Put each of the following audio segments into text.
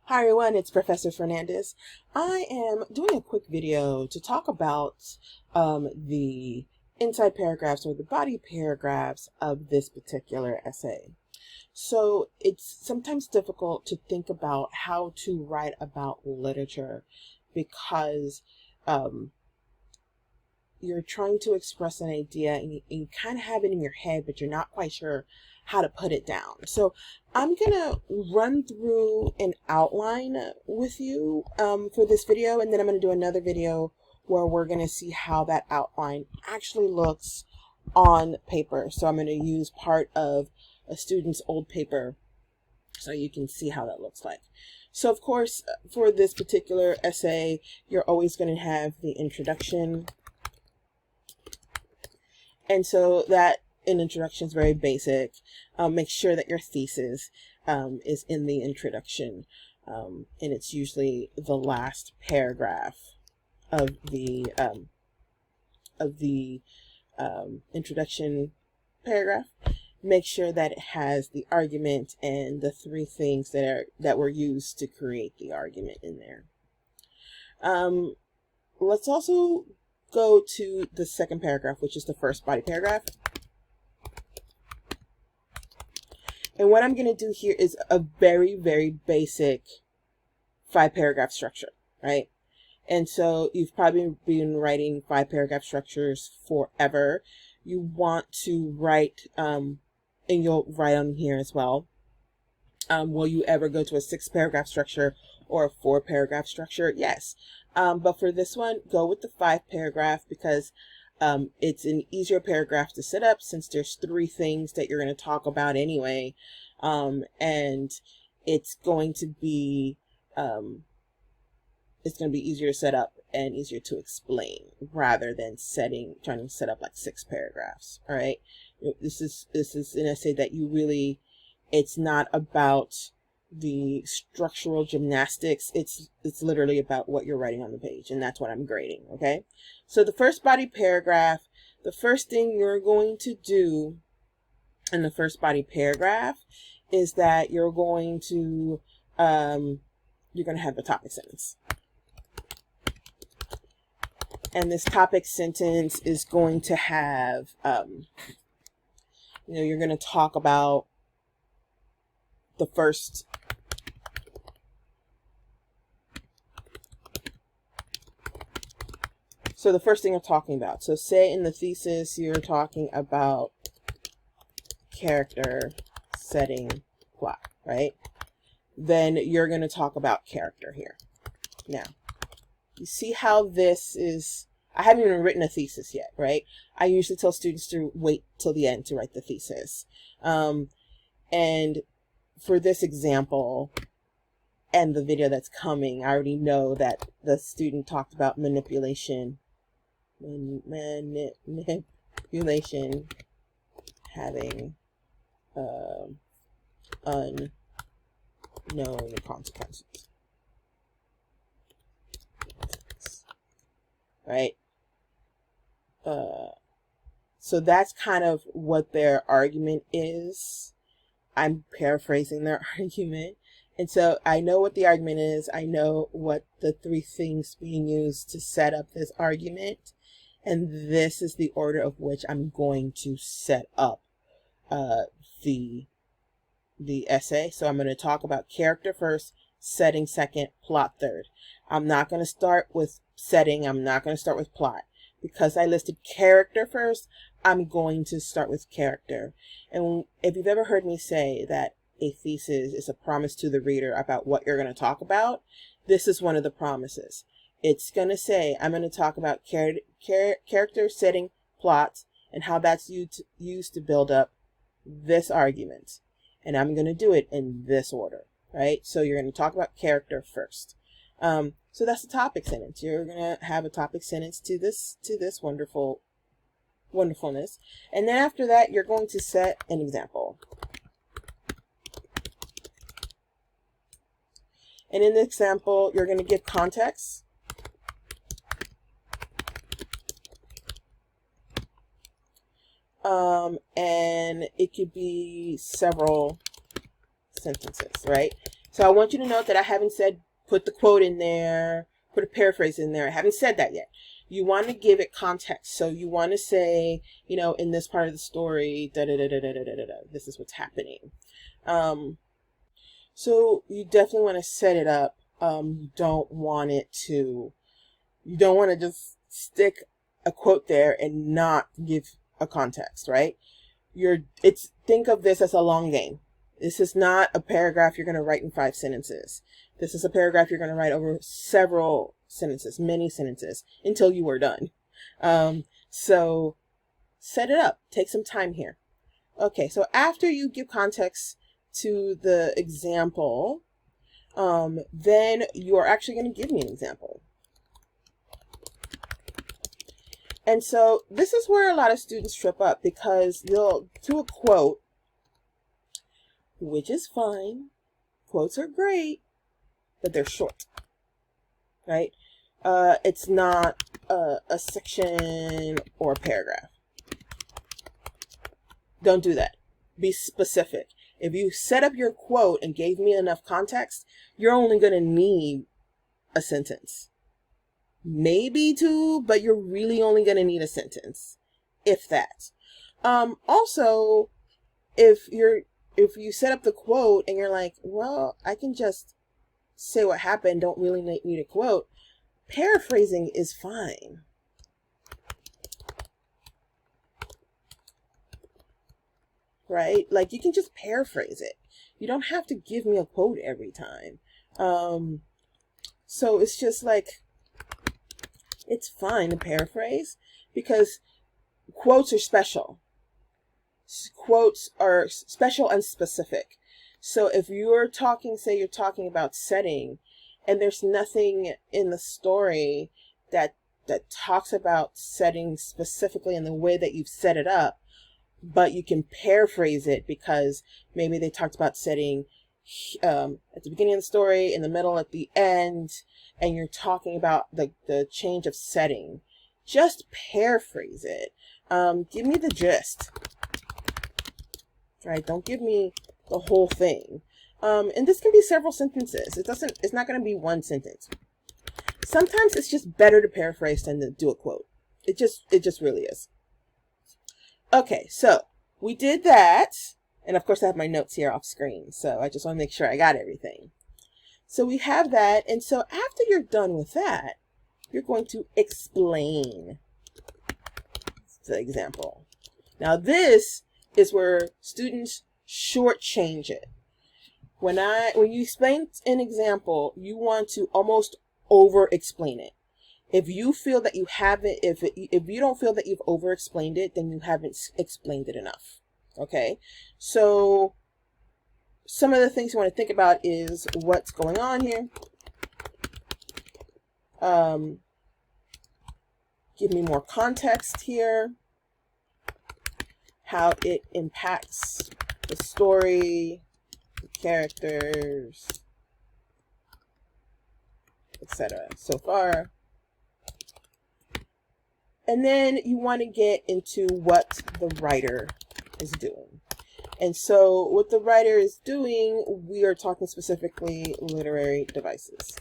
Hi everyone, it's Professor Fernandez. I am doing a quick video to talk about the inside paragraphs or the body paragraphs of this particular essay. So it's sometimes difficult to think about how to write about literature because you're trying to express an idea and you kind of have it in your head, but you're not quite sure how to put it down. So I'm gonna run through an outline with you for this video, and then I'm gonna do another video where we're gonna see how that outline actually looks on paper. So I'm gonna use part of a student's old paper so you can see how that looks like. So of course, for this particular essay, you're always gonna have the introduction. And so that an introduction is very basic. Make sure that your thesis is in the introduction, and it's usually the last paragraph of the introduction paragraph. Make sure that it has the argument and the three things that were used to create the argument in there. Let's also go to the second paragraph, which is the first body paragraph. And what I'm going to do here is a very, very basic 5-paragraph structure, right? And so you've probably been writing 5-paragraph structures forever. You want to write, and you'll write on here as well. Will you ever go to a 6-paragraph structure or a 4-paragraph structure? Yes. But for this one, go with the 5-paragraph because it's an easier paragraph to set up since there's 3 things that you're going to talk about anyway. And it's going to be easier to set up and easier to explain rather than trying to set up like 6 paragraphs. All right. This is an essay that it's not about the structural gymnastics. It's literally about what you're writing on the page, and that's what I'm grading. Okay, so the first body paragraph, the first thing you're going to do in the first body paragraph is that you're going to have a topic sentence, and this topic sentence is going to have you're going to talk about the first thing you're talking about. So say in the thesis you're talking about character, setting, plot, right? Then you're going to talk about character here. Now, you see how this is, I haven't even written a thesis yet, right? I usually tell students to wait till the end to write the thesis. And for this example and the video that's coming, I already know that the student talked about manipulation having unknown consequences, right? So that's kind of what their argument is. I'm paraphrasing their argument. And so I know what the argument is. I know what the 3 things being used to set up this argument. And this is the order of which I'm going to set up the essay. So I'm going to talk about character first, setting second, plot third. I'm not going to start with setting. I'm not going to start with plot. Because I listed character first, I'm going to start with character. And if you've ever heard me say that a thesis is a promise to the reader about what you're going to talk about, this is one of the promises. It's going to say, I'm going to talk about character, setting, plot, and how that's used to build up this argument. And I'm going to do it in this order, right? So you're going to talk about character first. So that's the topic sentence. You're going to have a topic sentence to this wonderfulness. And then after that, you're going to set an example. And in the example, you're going to give context. And it could be several sentences, right? So I want you to note that I haven't said put the quote in there, put a paraphrase in there. I haven't said that yet. You want to give it context. So you want to say, you know, in this part of the story, this is what's happening. So you definitely want to set it up. You don't want to just stick a quote there and not give a context, right? Think of this as a long game. This is not a paragraph you're going to write in 5 sentences. This is a paragraph you're going to write over several sentences, many sentences, until you are done. So set it up. Take some time here. Okay, so after you give context to the example, then you are actually going to give me an example. And so this is where a lot of students trip up, because they'll do a quote, which is fine. Quotes are great, but they're short, right? It's not a section or a paragraph. Don't do that. Be specific. If you set up your quote and gave me enough context, you're only going to need a sentence. Maybe 2, but you're really only going to need a sentence, if that. Also, if you set up the quote and you're like, well, I can just say what happened, don't really need a quote, paraphrasing is fine. Right? Like, you can just paraphrase it. You don't have to give me a quote every time. So it's just like, it's fine to paraphrase, because quotes are special. Quotes are special and specific. So if you're talking, say you're talking about setting, and there's nothing in the story that talks about setting specifically in the way that you've set it up, but you can paraphrase it because maybe they talked about setting at the beginning of the story, in the middle, at the end, and you're talking about the change of setting. Just paraphrase it. Give me the gist. Right? Don't give me the whole thing. And this can be several sentences. It's not going to be one sentence. Sometimes it's just better to paraphrase than to do a quote. It just really is. Okay, so we did that. And of course I have my notes here off screen, so I just want to make sure I got everything. So we have that, and so after you're done with that, you're going to explain the example. Now this is where students shortchange it. When you explain an example, you want to almost over-explain it. If you feel that you haven't, if you don't feel that you've over-explained it, then you haven't explained it enough. Okay, so some of the things you want to think about is what's going on here. Give me more context here. How it impacts the story, the characters, etc. so far. And then you want to get into what the writer is doing. And so what the writer is doing, we are talking specifically literary devices.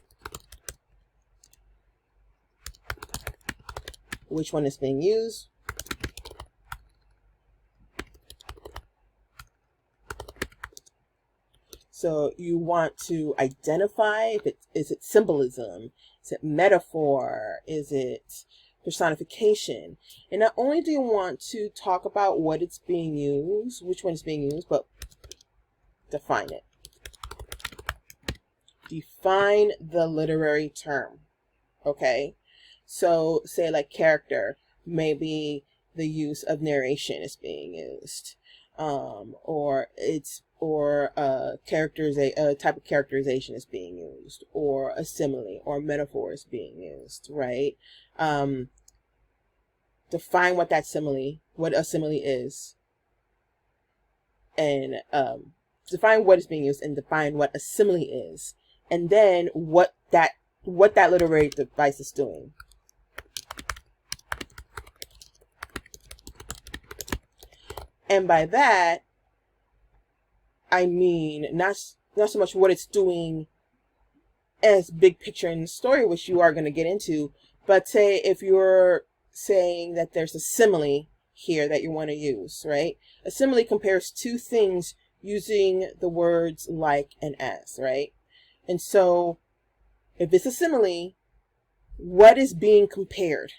Which one is being used? So you want to identify is it symbolism? Is it metaphor? Is it personification? And not only do you want to talk about what it's being used, which one is being used, but define it. Define the literary term. Okay? So say like character, maybe the use of narration is being used. Or a type of characterization is being used, or a simile or metaphor is being used, right? Define what a simile is, and define what is being used, and define what a simile is, and then what that literary device is doing. And by that, I mean, not not so much what it's doing as big picture in the story, which you are going to get into, but say if you're saying that there's a simile here that you want to use, right? A simile compares two things using the words like and as, right? And so if it's a simile, what is being compared?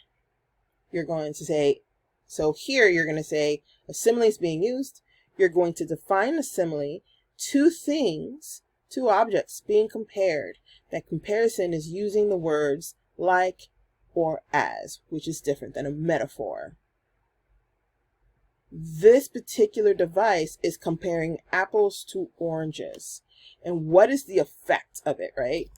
You're going to say, so here you're going to say a simile is being used. You're going to define a simile, two things, two objects being compared. That comparison is using the words like or as, which is different than a metaphor. This particular device is comparing apples to oranges. And what is the effect of it, right?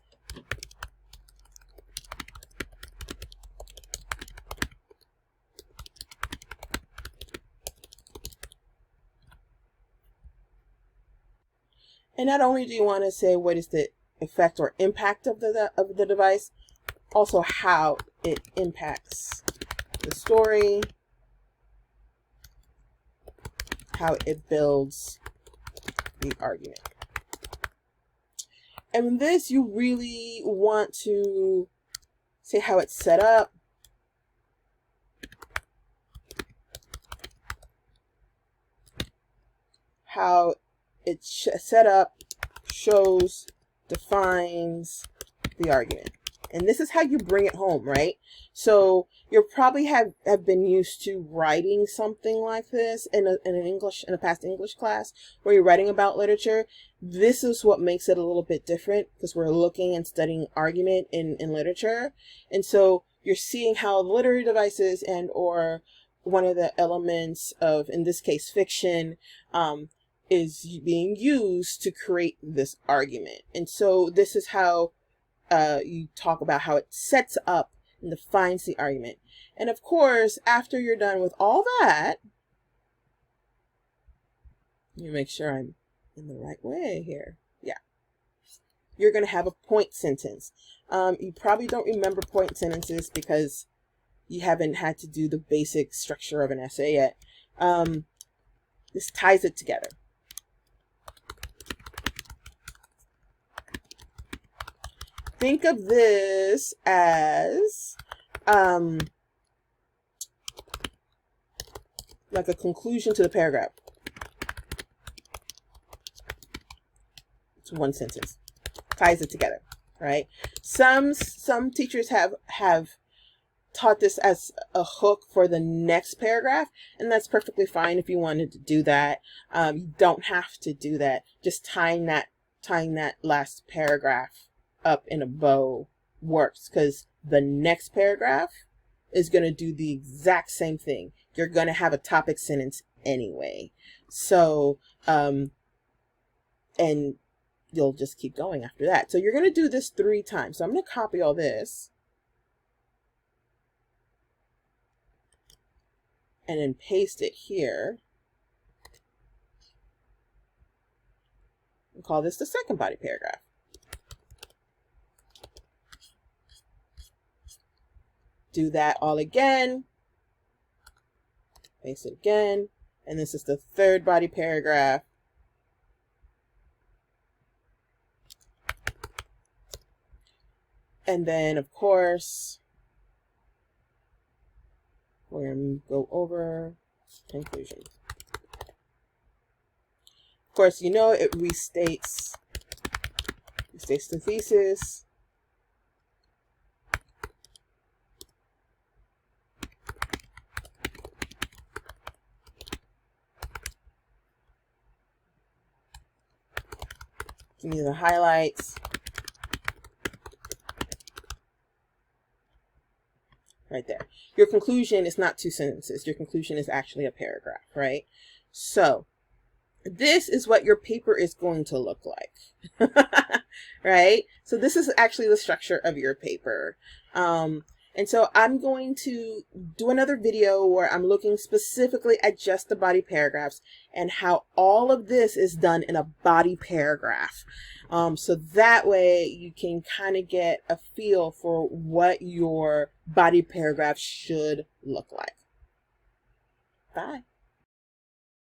And not only do you want to say what is the effect or impact of the device, also how it impacts the story, how it builds the argument. And in this, you really want to say how it's set up, how it's set up, shows, defines the argument. And this is how you bring it home, right? So you probably have been used to writing something like this in a past English class where you're writing about literature. This is what makes it a little bit different because we're looking and studying argument in literature. And so you're seeing how literary devices and or one of the elements of, in this case, fiction, is being used to create this argument. And so this is how you talk about how it sets up and defines the argument. And of course, after you're done with all that, let me make sure I'm in the right way here. Yeah. You're going to have a point sentence. You probably don't remember point sentences because you haven't had to do the basic structure of an essay yet. This ties it together. Think of this as like a conclusion to the paragraph. It's one sentence. Ties it together, right? Some teachers have taught this as a hook for the next paragraph, and that's perfectly fine if you wanted to do that. You don't have to do that. Just tying that last paragraph up in a bow works, because the next paragraph is going to do the exact same thing. You're going to have a topic sentence anyway. So, and you'll just keep going after that. So you're going to do this 3 times. So I'm going to copy all this and then paste it here. And call this the second body paragraph. Do that all again. Paste it again. And this is the third body paragraph. And then, of course, we're going to go over conclusion. Of course, you know it restates the thesis. Give me the highlights. Right there. Your conclusion is not 2 sentences. Your conclusion is actually a paragraph, right? So this is what your paper is going to look like, right? So this is actually the structure of your paper. And so I'm going to do another video where I'm looking specifically at just the body paragraphs and how all of this is done in a body paragraph. So that way you can kind of get a feel for what your body paragraph should look like. Bye.